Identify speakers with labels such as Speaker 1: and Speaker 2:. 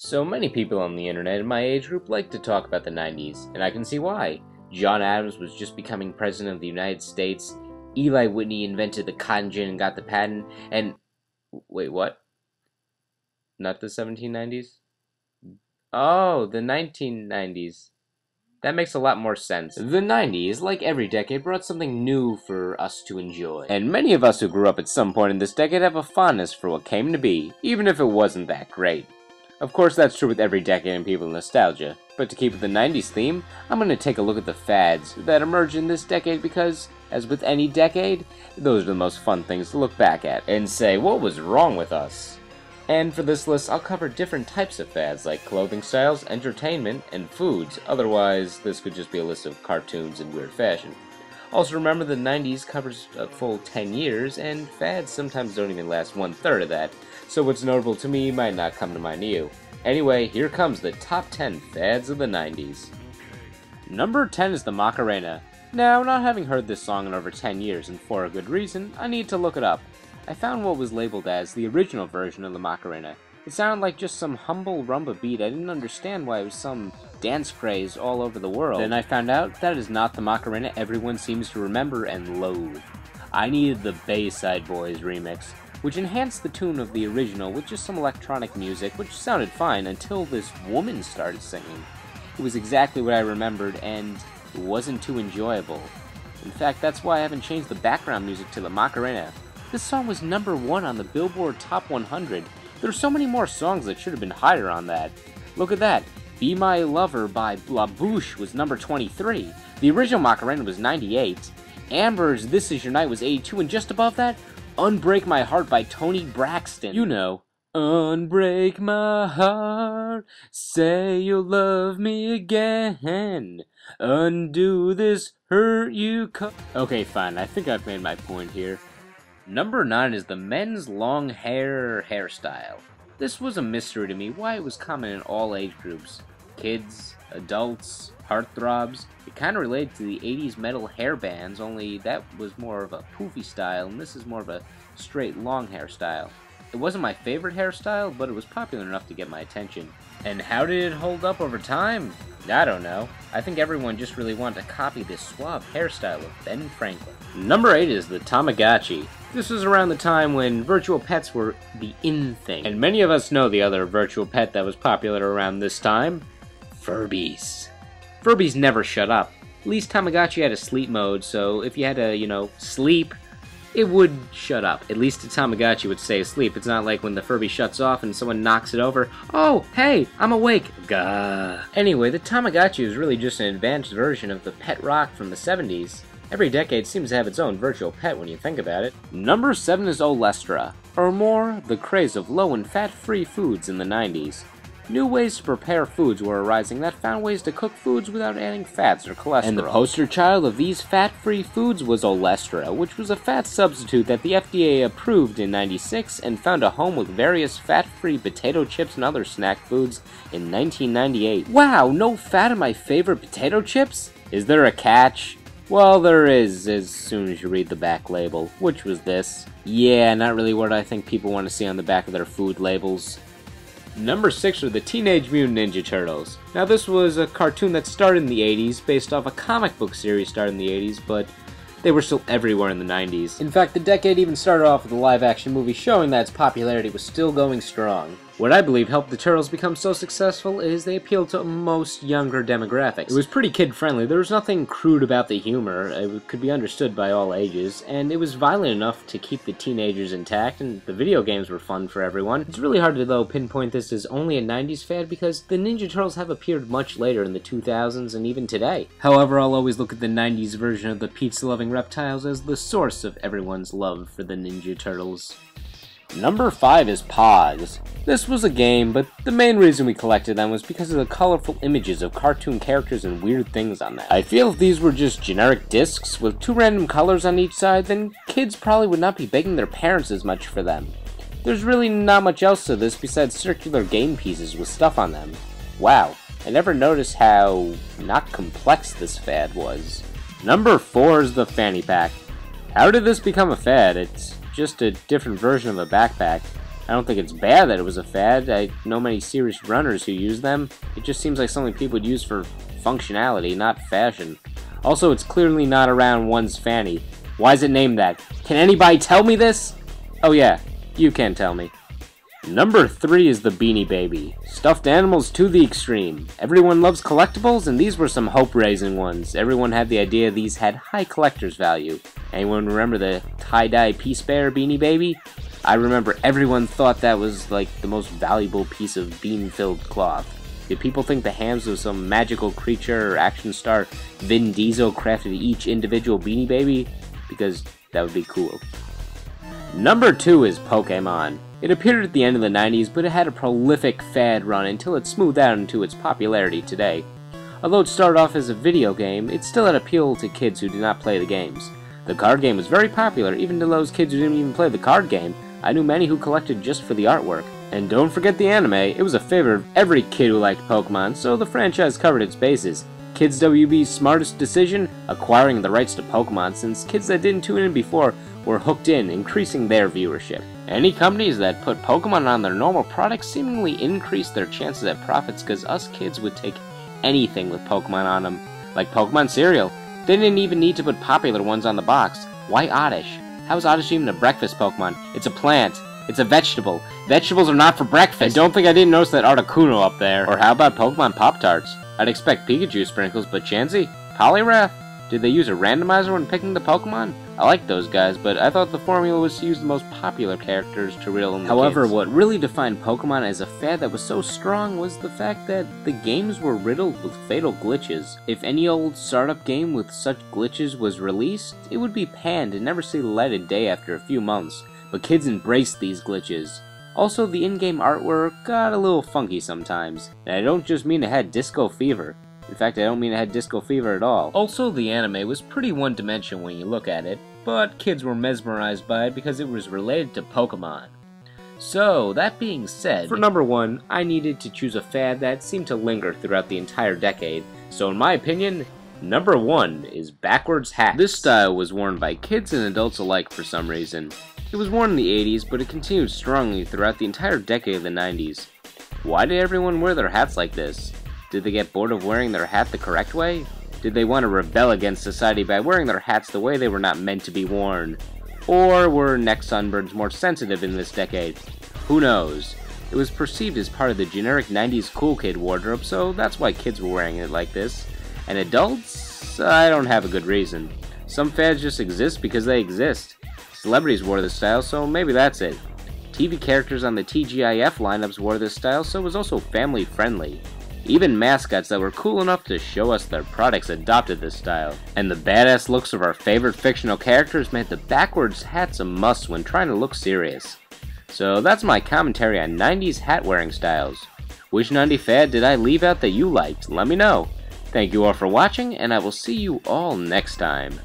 Speaker 1: So many people on the internet in my age group like to talk about the 90s, and I can see why. John Adams was just becoming president of the United States, Eli Whitney invented the cotton gin and got the patent, and... wait, what? Not the 1790s? Oh, the 1990s. That makes a lot more sense. The 90s, like every decade, brought something new for us to enjoy. And many of us who grew up at some point in this decade have a fondness for what came to be, even if it wasn't that great. Of course, that's true with every decade and people's nostalgia. But to keep with the 90s theme, I'm going to take a look at the fads that emerged in this decade because, as with any decade, those are the most fun things to look back at and say, what was wrong with us? And for this list, I'll cover different types of fads like clothing styles, entertainment, and foods. Otherwise, this could just be a list of cartoons in weird fashion. Also remember the 90s covers a full 10 years, and fads sometimes don't even last 1/3 of that, so what's notable to me might not come to mind to you. Anyway, here comes the top 10 fads of the 90s. Number 10 is the Macarena. Now, not having heard this song in over 10 years, and for a good reason, I need to look it up. I found what was labeled as the original version of the Macarena. It sounded like just some humble rumba beat. I didn't understand why it was some dance craze all over the world. Then I found out that is not the Macarena everyone seems to remember and loathe. I needed the Bayside Boys remix, which enhanced the tune of the original with just some electronic music, which sounded fine until this woman started singing. It was exactly what I remembered, and it wasn't too enjoyable. In fact, that's why I haven't changed the background music to the Macarena. This song was number 1 on the Billboard Top 100. There are so many more songs that should have been higher on that. Look at that. Be My Lover by La Bouche was number 23. The original Macarena was 98. Amber's This Is Your Night was 82, and just above that, Unbreak My Heart by Toni Braxton. You know. Unbreak my heart, say you'll love me again, undo this hurt you Okay, fine, I think I've made my point here. Number 9 is the men's long hair hairstyle. This was a mystery to me why it was common in all age groups. Kids, adults, heartthrobs. It kind of related to the 80s metal hair bands, only that was more of a poofy style, and this is more of a straight long hairstyle. It wasn't my favorite hairstyle, but it was popular enough to get my attention. And how did it hold up over time? I don't know. I think everyone just really wanted to copy this suave hairstyle of Ben Franklin. Number 8 is the Tamagotchi. This was around the time when virtual pets were the in thing. And many of us know the other virtual pet that was popular around this time. Furbies. Furbies never shut up. At least Tamagotchi had a sleep mode, so if you had to, sleep, it would shut up. At least the Tamagotchi would stay asleep. It's not like when the Furby shuts off and someone knocks it over. Oh, hey, I'm awake. Gah. Anyway, the Tamagotchi is really just an advanced version of the pet rock from the 70s. Every decade seems to have its own virtual pet when you think about it. Number 7 is Olestra, or more, the craze of low and fat-free foods in the 90s. New ways to prepare foods were arising that found ways to cook foods without adding fats or cholesterol. And the poster child of these fat-free foods was Olestra, which was a fat substitute that the FDA approved in '96 and found a home with various fat-free potato chips and other snack foods in 1998. Wow, no fat in my favorite potato chips? Is there a catch? Well, there is, as soon as you read the back label, which was this. Yeah, not really what I think people want to see on the back of their food labels. Number 6 are the Teenage Mutant Ninja Turtles. Now this was a cartoon that started in the 80s, based off a comic book series started in the 80s, but they were still everywhere in the 90s. In fact, the decade even started off with a live-action movie showing that its popularity was still going strong. What I believe helped the Turtles become so successful is they appealed to most younger demographics. It was pretty kid-friendly, there was nothing crude about the humor, it could be understood by all ages, and it was violent enough to keep the teenagers intact, and the video games were fun for everyone. It's really hard to, though, pinpoint this as only a 90s fad because the Ninja Turtles have appeared much later in the 2000s and even today. However, I'll always look at the 90s version of the pizza-loving reptiles as the source of everyone's love for the Ninja Turtles. Number 5 is Pogs. This was a game, but the main reason we collected them was because of the colorful images of cartoon characters and weird things on them. I feel if these were just generic discs with 2 random colors on each side, then kids probably would not be begging their parents as much for them. There's really not much else to this besides circular game pieces with stuff on them. Wow, I never noticed how not complex this fad was. Number 4 is the Fanny Pack. How did this become a fad? It's just a different version of a backpack. I don't think it's bad that it was a fad. I know many serious runners who use them. It just seems like something people would use for functionality, not fashion. Also, it's clearly not around one's fanny. Why is it named that? Can anybody tell me this? Oh yeah, you can tell me. Number 3 is the Beanie Baby. Stuffed animals to the extreme. Everyone loves collectibles, and these were some hope-raising ones. Everyone had the idea these had high collector's value. Anyone remember the tie-dye Peace Bear Beanie Baby? I remember everyone thought that was like the most valuable piece of bean-filled cloth. Did people think the hands of some magical creature or action star Vin Diesel crafted each individual Beanie Baby? Because that would be cool. Number 2 is Pokemon. It appeared at the end of the 90s, but it had a prolific fad run until it smoothed out into its popularity today. Although it started off as a video game, it still had appeal to kids who did not play the games. The card game was very popular, even to those kids who didn't even play the card game. I knew many who collected just for the artwork. And don't forget the anime, it was a favorite of every kid who liked Pokemon, so the franchise covered its bases. Kids WB's smartest decision? Acquiring the rights to Pokemon, since kids that didn't tune in before were hooked in, increasing their viewership. Any companies that put Pokemon on their normal products seemingly increased their chances at profits because us kids would take anything with Pokemon on them. Like Pokemon cereal. They didn't even need to put popular ones on the box. Why Oddish? How is Oddish even a breakfast Pokemon? It's a plant. It's a vegetable. Vegetables are not for breakfast. I don't think I didn't notice that Articuno up there. Or how about Pokemon Pop-Tarts? I'd expect Pikachu sprinkles, but Chansey? Poliwrath? Did they use a randomizer when picking the Pokemon? I like those guys, but I thought the formula was to use the most popular characters to reel in the
Speaker 2: However,
Speaker 1: kids.
Speaker 2: what really defined Pokemon as a fad that was so strong was the fact that the games were riddled with fatal glitches. If any old startup game with such glitches was released, it would be panned and never see the light of day after a few months, but kids embraced these glitches. Also, the in-game artwork got a little funky sometimes, and I don't just mean it had disco fever. In fact, I don't mean it had disco fever at all. Also, the anime was pretty one-dimensional when you look at it, but kids were mesmerized by it because it was related to Pokemon. So, that being said, for number 1, I needed to choose a fad that seemed to linger throughout the entire decade. So in my opinion, number 1 is backwards hats. This style was worn by kids and adults alike for some reason. It was worn in the 80s, but it continued strongly throughout the entire decade of the 90s. Why did everyone wear their hats like this? Did they get bored of wearing their hat the correct way? Did they want to rebel against society by wearing their hats the way they were not meant to be worn? Or were neck sunburns more sensitive in this decade? Who knows? It was perceived as part of the generic 90s cool kid wardrobe, so that's why kids were wearing it like this. And adults? I don't have a good reason. Some fads just exist because they exist. Celebrities wore this style, so maybe that's it. TV characters on the TGIF lineups wore this style, so it was also family friendly. Even mascots that were cool enough to show us their products adopted this style. And the badass looks of our favorite fictional characters made the backwards hats a must when trying to look serious. So that's my commentary on 90s hat wearing styles. Which 90s fad did I leave out that you liked? Let me know. Thank you all for watching, and I will see you all next time.